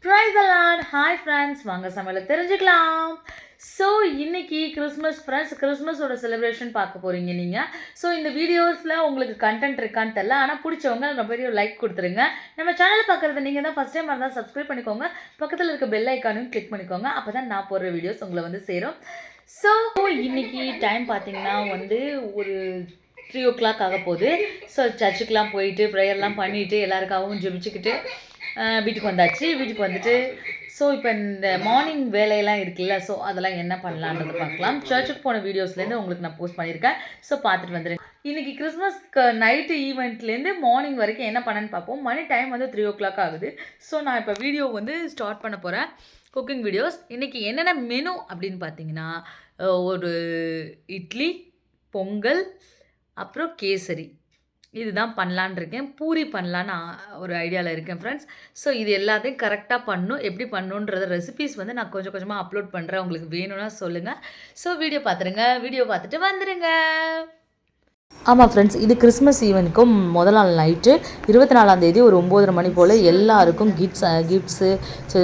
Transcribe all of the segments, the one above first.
Praise the Lord. Hi friends, வாங்க சமையல தெரிஞ்சுக்கலாம். ஸோ இன்னைக்கு கிறிஸ்மஸ் ஃப்ரெண்ட்ஸ், கிறிஸ்மஸோட செலிப்ரேஷன் பார்க்க போகிறீங்க நீங்கள். ஸோ இந்த வீடியோஸில் உங்களுக்கு கண்டென்ட் இருக்கான்னு தெரில, ஆனால் பிடிச்சவங்க ரொம்ப பெரிய லைக் கொடுத்துருங்க. நம்ம சேனலை பார்க்குறது நீங்கள் தான் ஃபஸ்ட் டைம் இருந்தால் சப்ஸ்கிரைப் பண்ணிக்கோங்க, பக்கத்தில் இருக்க பெல் ஐக்கானும் கிளிக் பண்ணிக்கோங்க, அப்போ தான் நான் போடுற வீடியோஸ் உங்களை வந்து சேரும். ஸோ இன்னைக்கு டைம் பார்த்தீங்கன்னா ஒரு 3 o'clock ஆக போகுது. ஸோ சர்ச்சுக்கெலாம் போயிட்டு ப்ரேயர்லாம் பண்ணிவிட்டு எல்லாருக்காகவும் ஜெபிச்சுக்கிட்டு வீட்டுக்கு வந்தாச்சு. வீட்டுக்கு வந்துட்டு ஸோ இப்போ இந்த மார்னிங் வேலையெல்லாம் இருக்குல்ல, ஸோ அதெல்லாம் என்ன பண்ணலான்றதை பார்க்கலாம். சர்ச்சுக்கு போன வீடியோஸ்லேருந்து உங்களுக்கு நான் போஸ்ட் பண்ணியிருக்கேன், ஸோ பார்த்துட்டு வந்துடுங்க. இன்றைக்கி கிறிஸ்மஸ்க்கு நைட்டு ஈவெண்ட்லேருந்து மார்னிங் வரைக்கும் என்ன பண்ணேன்னு பார்ப்போம். மணி டைம் 3 o'clock ஆகுது. ஸோ நான் இப்போ வீடியோ ஸ்டார்ட் பண்ண போகிறேன், குக்கிங் வீடியோஸ். இன்றைக்கி என்னென்ன மெனு அப்படின்னு பார்த்தீங்கன்னா, ஒரு இட்லி, பொங்கல், அப்புறம் கேசரி, இதுதான் பண்ணலான் இருக்கேன். பூரி பண்ணலான்னு ஒரு ஐடியாவில் இருக்கேன் ஃப்ரெண்ட்ஸ். ஸோ இது எல்லாத்தையும் கரெக்டாக பண்ணணும். எப்படி பண்ணணுன்றத ரெசிபீஸ் நான் கொஞ்சம் கொஞ்சமாக அப்லோட் பண்ணுறேன். உங்களுக்கு வேணும்னா சொல்லுங்கள். ஸோ வீடியோ பார்த்துருங்க, வீடியோ பார்த்துட்டு வந்துடுங்க. ஆமாம் ஃப்ரெண்ட்ஸ், இது கிறிஸ்மஸ் ஈவெண்ட்க்கும் முதல் நாள் நைட்டு 24ஆம் தேதி ஒரு 9:30 மணி போல் எல்லாருக்கும் கிஃப்ட்ஸு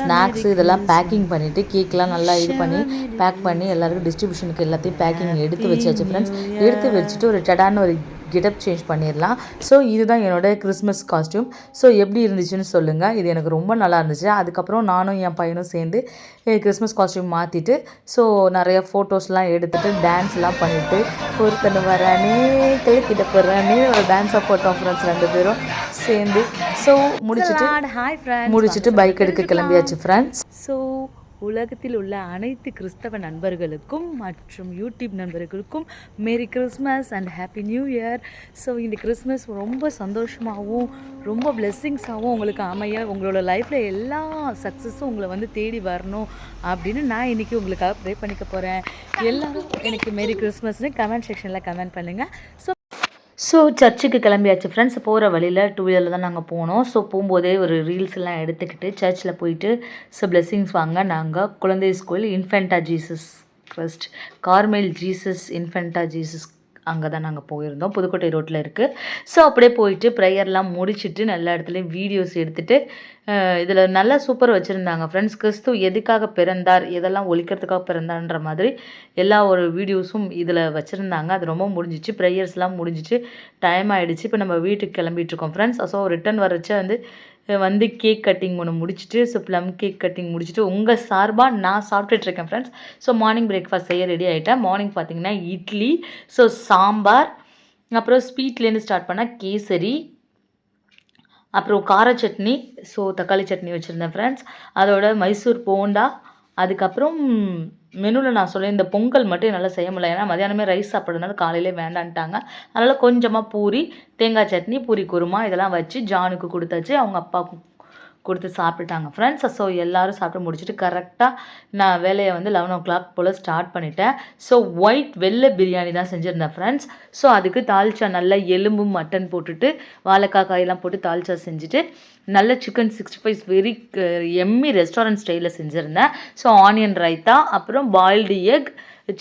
ஸ்நாக்ஸு இதெல்லாம் பேக்கிங் பண்ணிவிட்டு கேக்லாம் நல்லா இது பண்ணி பேக் பண்ணி எல்லாருக்கும் டிஸ்ட்ரிபியூஷனுக்கு எல்லாத்தையும் பேக்கிங் எடுத்து வச்சாச்சு ஃப்ரெண்ட்ஸ். எடுத்து வச்சுட்டு ஒரு டடான்னு ஒரு கெட்டப் சேஞ்ச் பண்ணிடலாம். ஸோ இதுதான் என்னோடய கிறிஸ்மஸ் காஸ்ட்யூம். ஸோ எப்படி இருந்துச்சுன்னு சொல்லுங்கள். இது எனக்கு ரொம்ப நல்லா இருந்துச்சு. அதுக்கப்புறம் நானும் என் பையனும் சேர்ந்து கிறிஸ்மஸ் காஸ்ட்யூம் மாற்றிட்டு ஸோ நிறைய ஃபோட்டோஸ்லாம் எடுத்துகிட்டு டான்ஸ்லாம் பண்ணிவிட்டு ஒருத்தனை வரானே கிட்ட போடுறானே ஒரு டான்ஸாக போட்டோம் ஃப்ரெண்ட்ஸ் 2 பேரும் சேர்ந்து. ஸோ முடிச்சுட்டு பைக் எடுக்க கிளம்பியாச்சு ஃப்ரெண்ட்ஸ். ஸோ உலகத்தில் உள்ள அனைத்து கிறிஸ்தவ நண்பர்களுக்கும் மற்றும் யூடியூப் நண்பர்களுக்கும் merry Christmas and happy new year. So இந்த கிறிஸ்மஸ் ரொம்ப சந்தோஷமாகவும் ரொம்ப பிளெஸ்ஸிங்ஸாகவும் உங்களுக்கு அமைய, உங்களோட லைஃப்பில் எல்லா சக்ஸஸும் உங்களை தேடி வரணும் அப்படின்னு நான் இன்றைக்கி உங்களுக்காக ப்ரே பண்ணிக்க போகிறேன். எல்லோரும் எனக்கு மேரி கிறிஸ்மஸ்னு கமெண்ட் செக்ஷனில் கமெண்ட் பண்ணுங்கள். ஸோ சர்ச்சுக்கு கிளம்பியாச்சு ஃப்ரெண்ட்ஸ். போகிற வழியில் 2 வீலரில் தான் நாங்கள் போனோம். ஸோ போகும்போதே ஒரு ரீல்ஸ் எல்லாம் எடுத்துக்கிட்டு சர்ச்சில் போயிட்டு பிளெஸ்ஸிங்ஸ் வாங்க நாங்கள் குழந்தை school Infant Jesus Christ Carmel Jesus Infant Jesus அங்கே தான் நாங்கள் போயிருந்தோம். புதுக்கோட்டை ரோட்டில் இருக்குது. ஸோ அப்படியே போயிட்டு ப்ரேயர்லாம் முடிச்சுட்டு நல்ல இடத்துலையும் வீடியோஸ் எடுத்துகிட்டு இதில் நல்லா சூப்பர் வச்சுருந்தாங்க ஃப்ரெண்ட்ஸ். கிறிஸ்து எதுக்காக பிறந்தார், எதெல்லாம் ஒழிக்கிறதுக்காக பிறந்தார்ன்ற மாதிரி எல்லா ஒரு வீடியோஸும் இதில் வச்சுருந்தாங்க. அது ரொம்ப முடிஞ்சிச்சு. ப்ரேயர்ஸ்லாம் முடிஞ்சிச்சு, டைம் ஆகிடுச்சு. இப்போ நம்ம வீட்டுக்கு கிளம்பிகிட்ருக்கோம் ஃப்ரெண்ட்ஸ். ஸோ ரிட்டன் வரச்சு கேக் கட்டிங் ஒன்று முடிச்சுட்டு ஸோ ப்ளம் கேக் கட்டிங் முடிச்சுட்டு உங்கள் சார்பாக நான் சாப்பிட்டுட்ருக்கேன் ஃப்ரெண்ட்ஸ். ஸோ மார்னிங் பிரேக்ஃபாஸ்ட் செய்ய ரெடி ஆகிட்டேன். மார்னிங் பார்த்திங்கன்னா இட்லி, ஸோ சாம்பார், அப்புறம் ஸ்வீட்லேருந்து ஸ்டார்ட் பண்ணால் கேசரி, அப்புறம் கார சட்னி, ஸோ தக்காளி சட்னி வச்சுருந்தேன் ஃப்ரெண்ட்ஸ். அதோட மைசூர் போண்டா, அதுக்கப்புறம் மெனுவில் நான் சொல்லேன் இந்த பொங்கல் மட்டும் என்னால் செய்ய முடியல, ஏன்னா மதியானமே ரைஸ் சாப்பிட்றதுனால காலையிலே வேண்டான்ட்டாங்க. அதனால் கொஞ்சமாக பூரி, தேங்காய் சட்னி, பூரி குருமா இதெல்லாம் வச்சு ஜானுக்கு கொடுத்தாச்சு. அவங்க அப்பாவுக்கு கொடுத்து சாப்பிட்டுட்டாங்க ஃப்ரெண்ட்ஸ். ஸோ எல்லோரும் சாப்பிட்டு முடிச்சுட்டு கரெக்டாக நான் வேலையை 11 o'clock போல் ஸ்டார்ட் பண்ணிட்டேன். ஸோ வெள்ளை பிரியாணி தான் செஞ்சுருந்தேன் ஃப்ரெண்ட்ஸ். ஸோ அதுக்கு தால்ச்சா நல்லா எலும்பு மட்டன் போட்டுட்டு வாழைக்காய் காயெல்லாம் போட்டு தால்ச்சா செஞ்சுட்டு நல்ல சிக்கன் 65 வெரி எம்மி ரெஸ்டாரண்ட் ஸ்டைலில் செஞ்சுருந்தேன். ஸோ ஆனியன் ரைத்தா, அப்புறம் பாயில்டு எக்,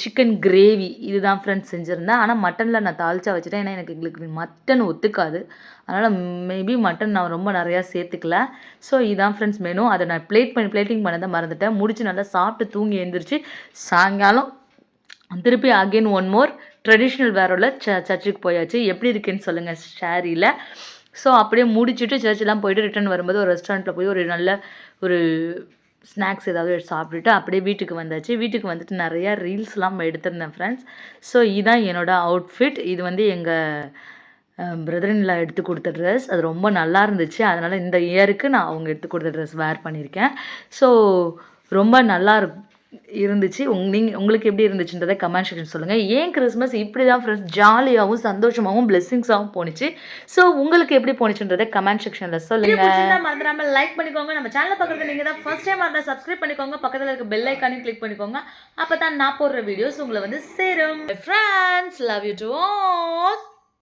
சிக்கன் கிரேவி, இதுதான் ஃப்ரெண்ட்ஸ் செஞ்சுருந்தேன். ஆனால் மட்டனில் நான் தால்ச்சா வச்சுட்டேன், ஏன்னா எங்களுக்கு மட்டன் ஒத்துக்காது. அதனால் மேபி மட்டன் நான் ரொம்ப நிறையா சேர்த்துக்கல. ஸோ இதுதான் ஃப்ரெண்ட்ஸ் மெனு. அதை நான் பிளேட்டிங் பண்ணதை மறந்துட்டேன். முடிச்சு நல்லா சாப்பிட்டு தூங்கி எழுந்திரிச்சு சாயங்காலம் திருப்பி அகெயின் ஒன் மோர் ட்ரெடிஷ்னல் வேரோட சர்ச்சுக்கு போயாச்சு. எப்படி இருக்குன்னு சொல்லுங்கள் ஷேரியில். ஸோ அப்படியே முடிச்சுட்டு சர்ச்செலாம் போயிட்டு ரிட்டன் வரும்போது ஒரு ரெஸ்டாரண்ட்டில் போய் ஒரு நல்ல ஒரு ஸ்நாக்ஸ் ஏதாவது சாப்பிட்டுட்டு அப்படியே வீட்டுக்கு வந்தாச்சு. வீட்டுக்கு வந்துட்டு நிறையா ரீல்ஸ்லாம் எடுத்திருந்தேன் ஃப்ரெண்ட்ஸ். ஸோ இதுதான் என்னோடய அவுட்ஃபிட். இது எங்கள் பிரதரின்லாம் எடுத்து கொடுத்த ட்ரெஸ். அது ரொம்ப நல்லா இருந்துச்சு. அதனால் இந்த இயருக்கு நான் அவங்க எடுத்து கொடுத்த ட்ரெஸ் வேர் பண்ணியிருக்கேன். ஸோ ரொம்ப நல்லா இருந்துச்சு. உங்களுக்கு எப்படி இருந்துச்சுன்றதை கமெண்ட் செக்ஷன் சொல்லுங்கள். ஏன் கிறிஸ்மஸ் இப்படி தான் ஃப்ரெண்ட்ஸ் ஜாலியாகவும் சந்தோஷமாகவும் பிளெஸ்ஸிங்ஸாகவும் போணுச்சு. ஸோ உங்களுக்கு எப்படி போணுச்சுன்றதை கமெண்ட் செக்ஷனில் சொல்லுங்கள். மறந்துடாமல் லைக் பண்ணிக்கோங்க. நம்ம சேனலை பார்க்குறது நீங்கள் தான் ஃபர்ஸ்ட் டைம் இருந்தால் சப்ஸ்கிரைப் பண்ணிக்கோங்க, பக்கத்தில் இருக்க பெல் ஐக்கானையும் கிளிக் பண்ணிக்கோங்க, அப்போ தான் நான் போடுற வீடியோஸ் உங்களை சேரும். Friends, love you to all.